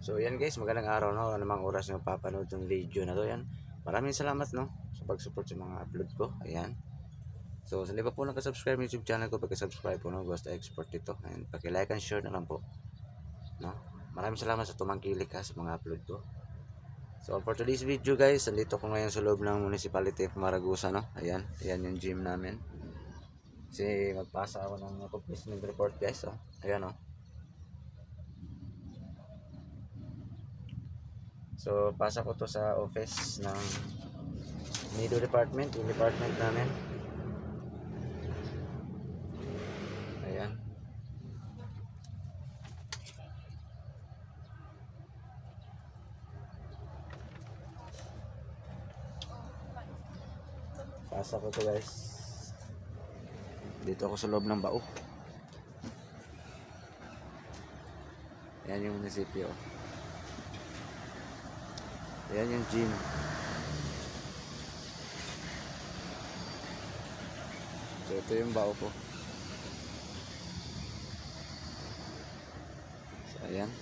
So yan guys, magandang araw no, anumang oras nyo papanood ng video na to. Yan, maraming salamat no sa pag-support sa mga upload ko. Ayan. So sa liba po nakasubscribe YouTube channel ko, pagka-subscribe po no, Ghost Export dito. Ayan, paki-like and share na lang po. No? Maraming salamat sa tumangkilik ha sa mga upload ko. So for today's video guys, nandito ko ngayon sa loob ng Municipality of Maragusa no. Ayan, ayan yung gym namin. Kasi magpasa ako ng complacement report guys. Oh. Ayan oh. So, pasok ko to sa office ng Nido Department, yung department namin. Ayan. Pasok ko to guys. Dito ako sa loob ng bao. Ayan yung munisipyo. Ayan yung gym. So ito yung bao ko. So ayan.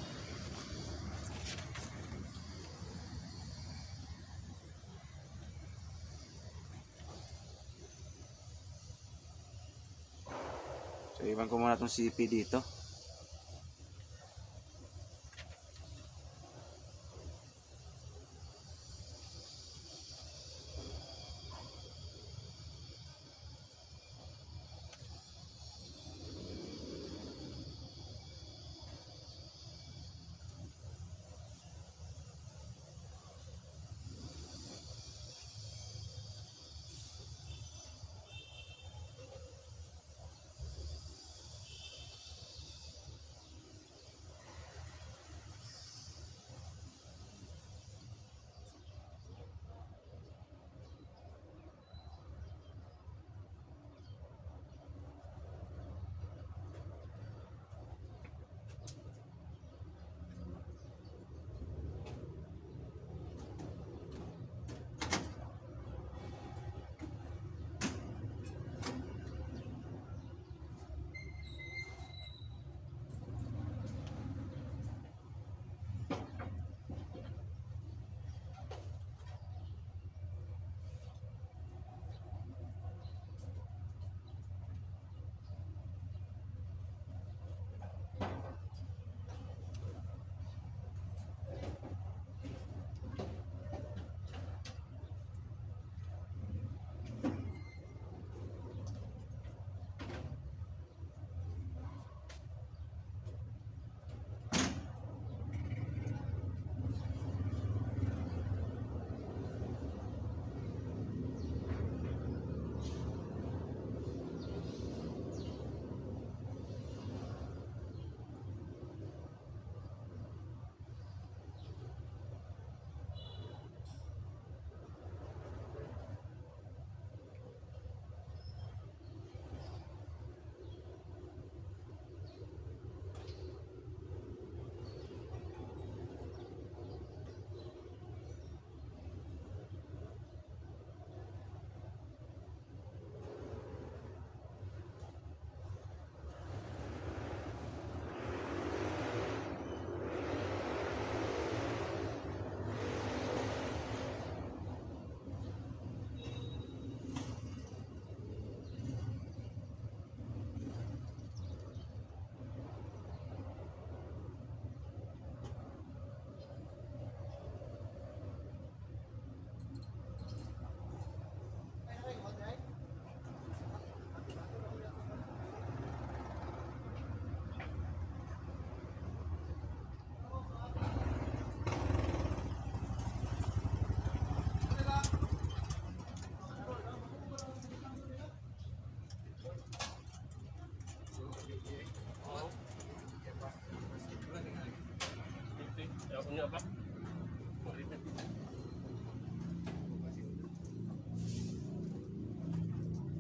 So iwan ko muna itong CP dito.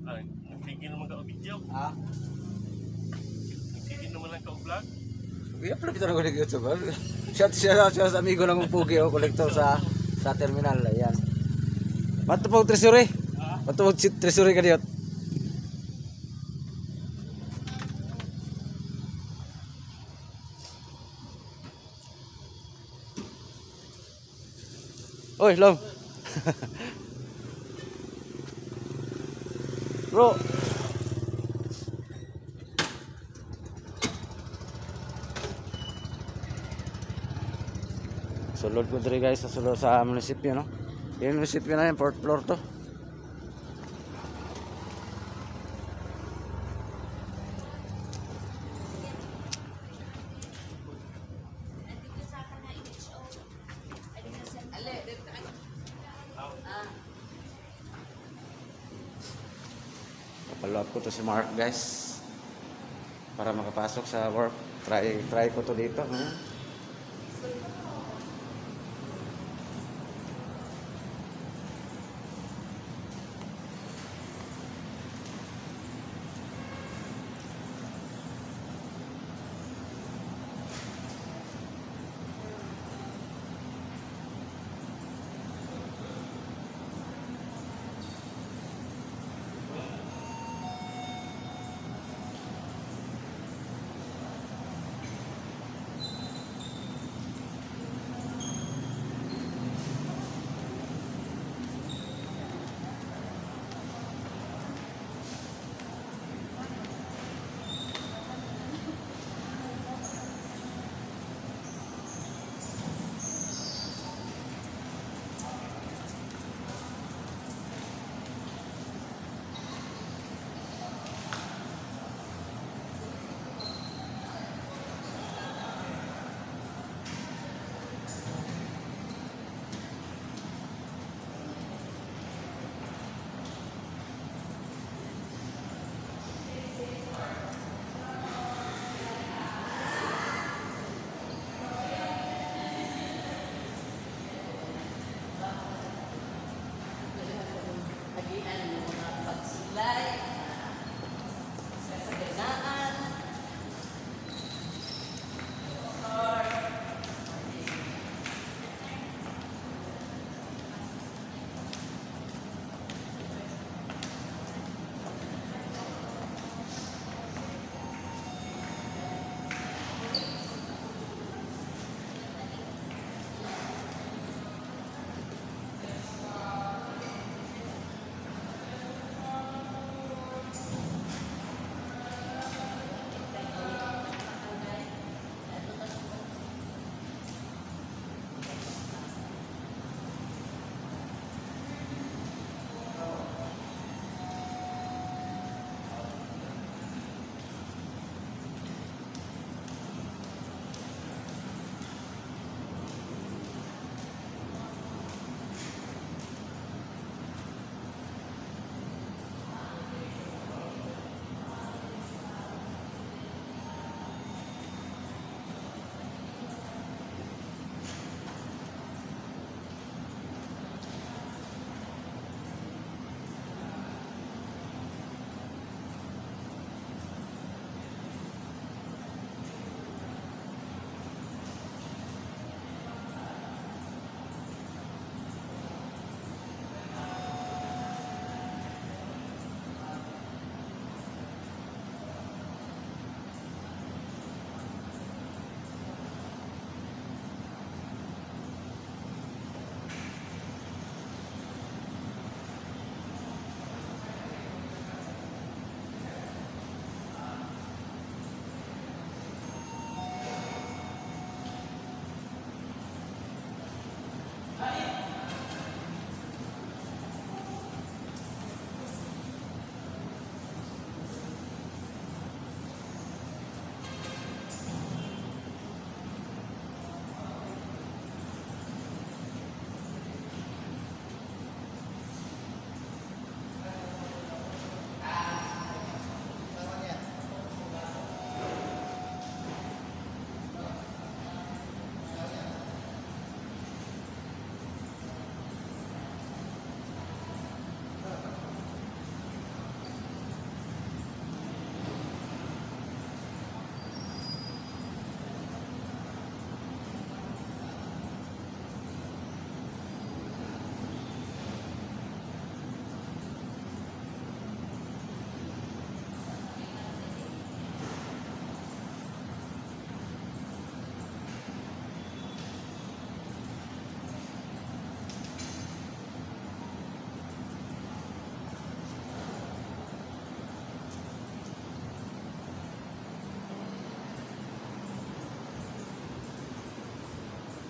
Nagsigil naman ka o video? Ah? Nagsigil naman lang ka o vlog? I-upload ito na ko ng YouTube. Shout sa amigo lang kong pugi o kolektor sa terminal. Ayan. Matupag treasury. Matupag treasury ka diyot. Oy, Long. Bro. Sulod ko diri guys sa sulod sa munisipyo no. Yung munisipyo na yan, 4th floor to. Follow up ko to si Mark guys para makapasok sa work. Try ko to dito.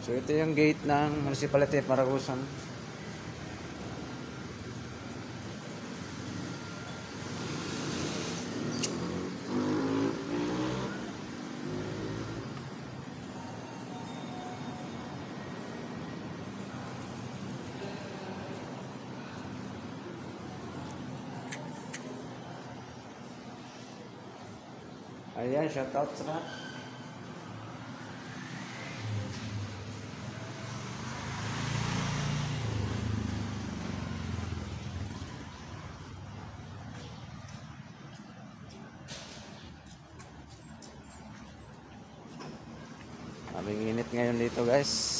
So ito yung gate ng Municipality of Maragusan. Ayan, shout out sa lahat. Aming init ngayon dito, guys.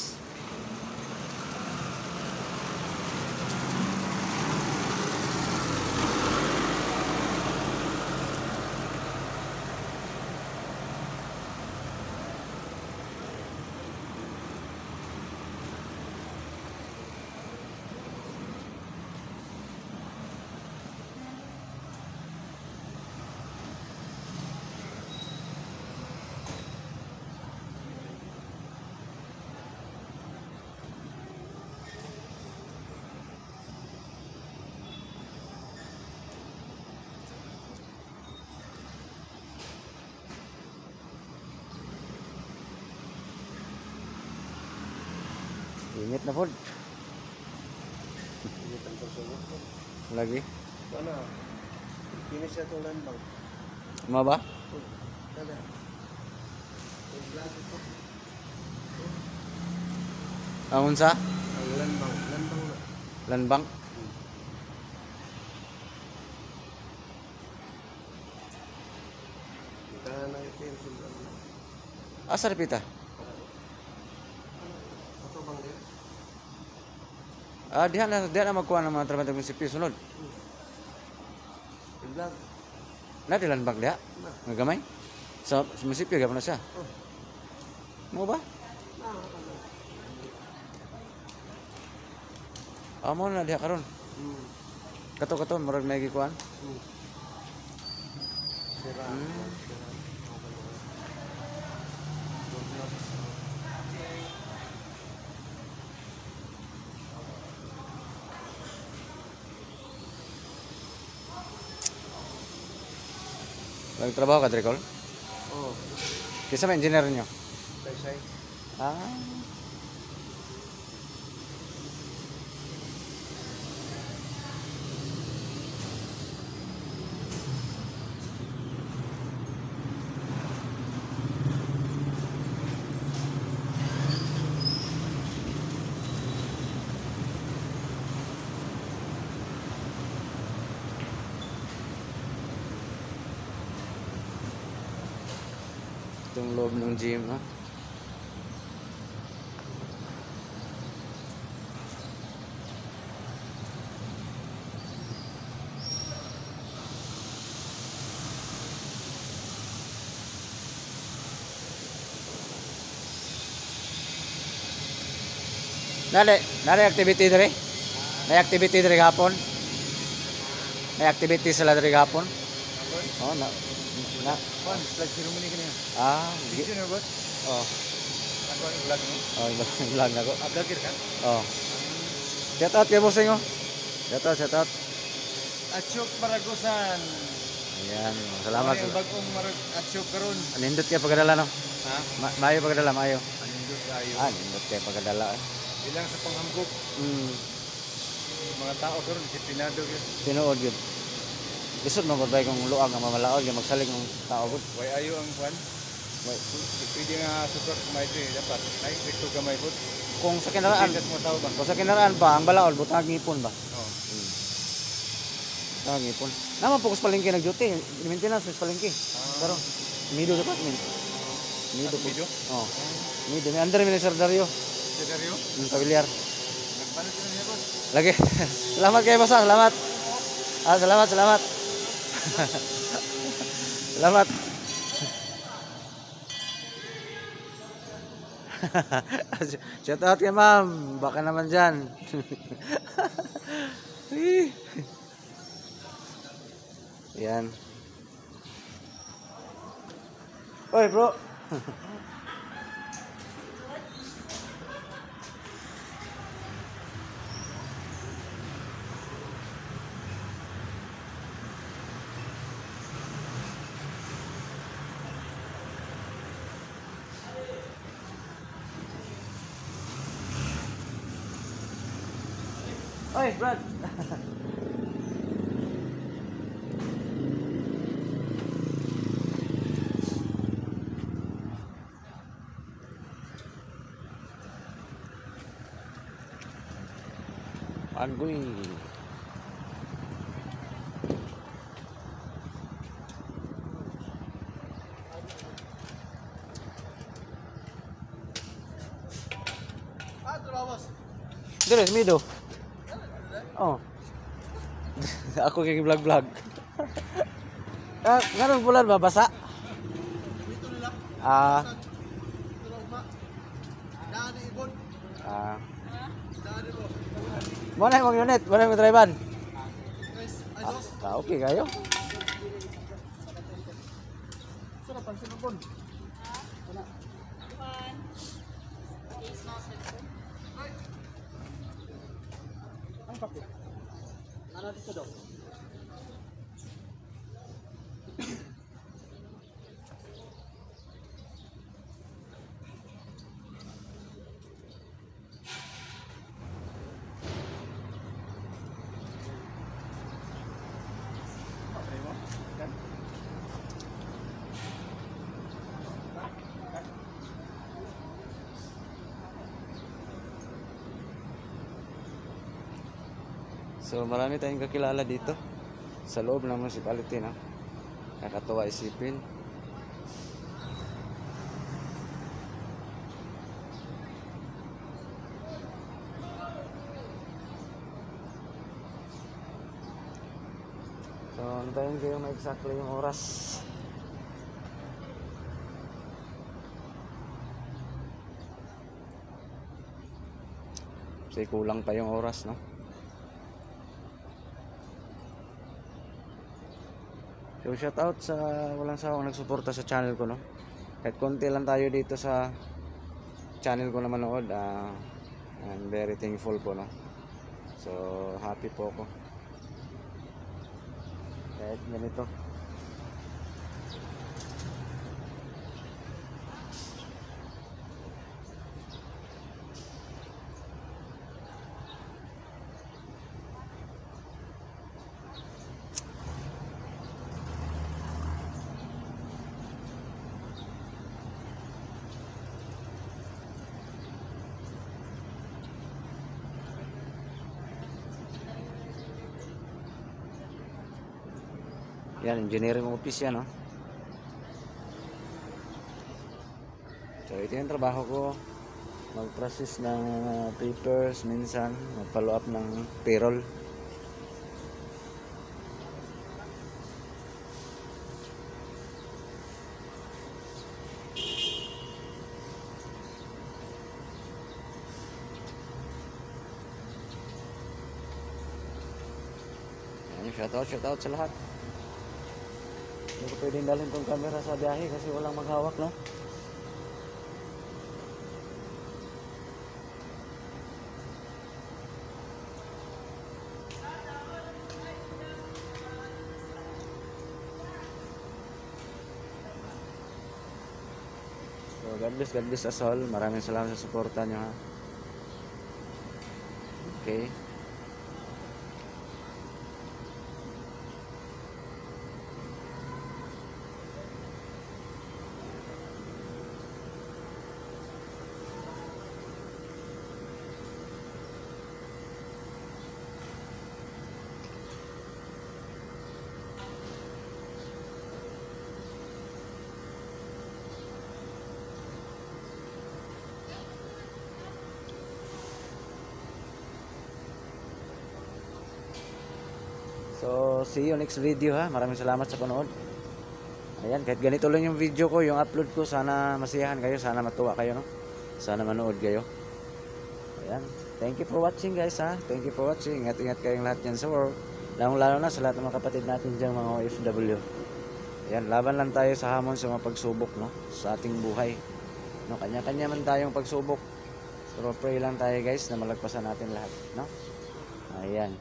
Init na po. Init ang pagsunod. Lagi. Ano? Kinis siya itong landbang. Ano ba? Kada. Ang lahat ito. Angon sa? Ang landbang. Landbang na. Lanbang? Kita na itin sa landbang. Asa repita? Ato bang din? Dihan na magkuha ng mga trabaho ng munisipyo sunod. Yung vlog. Na di lanbang diha? Na. Nga gamay? Sa munisipyo gapon na siya. Oh. Mo ba? Amo na diha karon. Kato murag may gikuan. Sira. Nagtrabaho ka, Tricol? Oh. Kisa may engineer niyo? Say. Ah. Itong loob ng gym, no? Nari activity dire? May activity dire gapon? May activity sila dire gapon? Oh, na. Fun. Flag ceremony kanina. Video na ba? Oh, Ako ang vlog mo. vlog na ko. Vlogger ka? Oh. Shout out kay bossing oh. Shout out. Atsok Maragusan. Ayan, salamat. Ang bagong atsok karon. Nindot kay pagdala no? Ha? Maayo pagdala, maayo. Anindot ayo. Nindot kay pagdala. Bilang sa panghambog. Mga tao karon disiplinado gyud. Tinuod yun. Isod mo ba kung luag nga mamalaod nga magsalig ng tao gud. Way ayo ang kwan. Pwede nga support kumay dapat. Ay, ito gamay pod. Kung sa kinaraan, Hindi mo tao ba? kung sa kinaraan pa ang balaod butang ngipon ba? Oo. Butang ngipon. Naman po sa palengke nag-duty, maintenance sa palengke. Pero mido department. Mido po. Mido? Oh. Mido, may under minister Dario. Seryo? Yung pamilyar. Nagpalit na niya boss. Lagi. Salamat kayo boss, salamat. Salamat. Salamat. Shout out kay ma'am. Baka naman dyan. Yan. Oy bro. Oy, Brad. Agoy. Dire, mido. Oh. Ako kay vlog-vlog. Ngaron bulan ba basa? Ah. Ah. Mo na yung unit, mo na yung drivean. Okay kayo. Ano dito daw? So marami tayong kakilala dito sa loob ng municipality, no? Nakakatuwa isipin. So antayin kayo ma-exactly yung oras. Kasi kulang pa yung oras, no? So shout out sa walang sawang nagsuporta sa channel ko, no. Kahit konti lang tayo dito sa channel ko na manood, I'm very thankful po, no. So happy po ako. Kahit ganito. Yan, engineering office yan, no? So ito yung trabaho ko, mag-process ng papers, minsan mag-follow up ng payroll. Yan, shout out sa lahat. Hindi ko pwedeng dalhin tong camera sa biyahe kasi walang maghawak, no? So God bless us all. Maraming salamat sa suporta nyo, ha. Okay. So, see you next video, ha. Maraming salamat sa panood. Ayan, kahit ganito lang yung video ko, yung upload ko, sana masiyahan kayo, sana matuwa kayo, no? Sana manood kayo. Ayan. Thank you for watching, guys, ha. Thank you for watching. Ingat-ingat kayong lahat dyan sa world. Lalong-lalo na sa lahat ng mga kapatid natin dyan, mga OFW. Ayan, laban lang tayo sa hamon sa mga pagsubok, no? Sa ating buhay. No, kanya-kanya man tayong pagsubok. Pero pray lang tayo, guys, na malagpasan natin lahat, no? Ayan.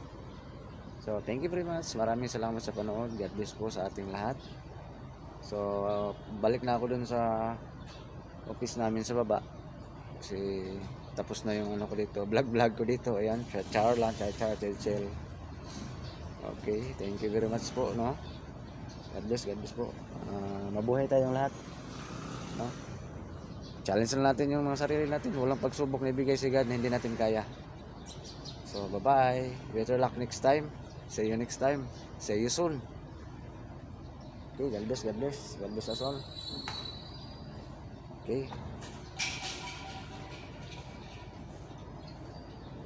So, thank you very much. Maraming salamat sa panood. God bless po sa ating lahat. So, balik na ako dun sa office namin sa baba. Kasi tapos na yung ano ko dito, vlog ko dito. Ayan, char lang, char, chill. Okay, thank you very much po, no? God bless po. Mabuhay tayong lahat, no? Challenge lang natin yung mga sarili natin. Walang pagsubok na ibigay si God na hindi natin kaya. So, bye-bye. Better luck next time. See you next time. See you soon. Okay, God bless us all. Okay.